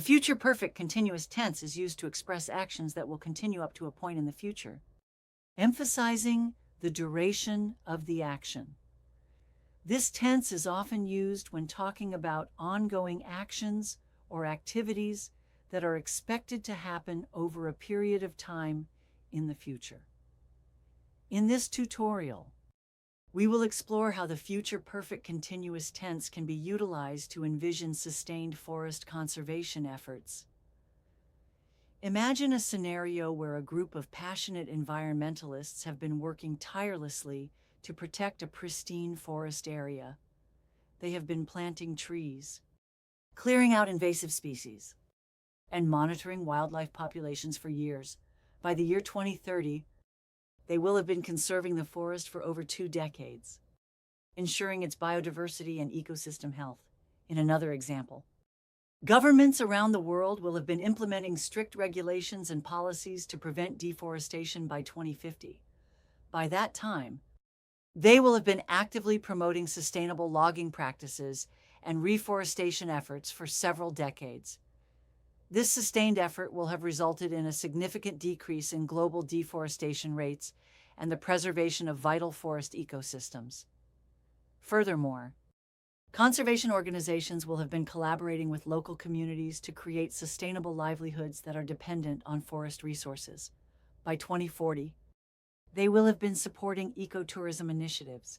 The future perfect continuous tense is used to express actions that will continue up to a point in the future, emphasizing the duration of the action. This tense is often used when talking about ongoing actions or activities that are expected to happen over a period of time in the future. In this tutorial, we will explore how the future perfect continuous tense can be utilized to envision sustained forest conservation efforts. Imagine a scenario where a group of passionate environmentalists have been working tirelessly to protect a pristine forest area. They have been planting trees, clearing out invasive species, and monitoring wildlife populations for years. By the year 2030, they will have been conserving the forest for over 2 decades, ensuring its biodiversity and ecosystem health. In another example, governments around the world will have been implementing strict regulations and policies to prevent deforestation by 2050. By that time, they will have been actively promoting sustainable logging practices and reforestation efforts for several decades. This sustained effort will have resulted in a significant decrease in global deforestation rates and the preservation of vital forest ecosystems. Furthermore, conservation organizations will have been collaborating with local communities to create sustainable livelihoods that are dependent on forest resources. By 2040, they will have been supporting ecotourism initiatives,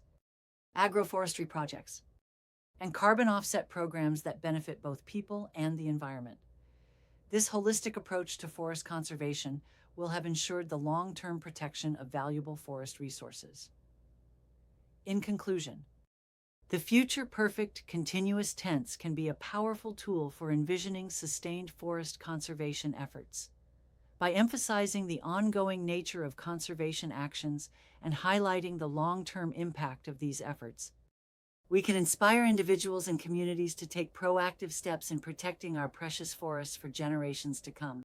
agroforestry projects, and carbon offset programs that benefit both people and the environment. This holistic approach to forest conservation will have ensured the long-term protection of valuable forest resources. In conclusion, the future perfect continuous tense can be a powerful tool for envisioning sustained forest conservation efforts. By emphasizing the ongoing nature of conservation actions and highlighting the long-term impact of these efforts, we can inspire individuals and communities to take proactive steps in protecting our precious forests for generations to come.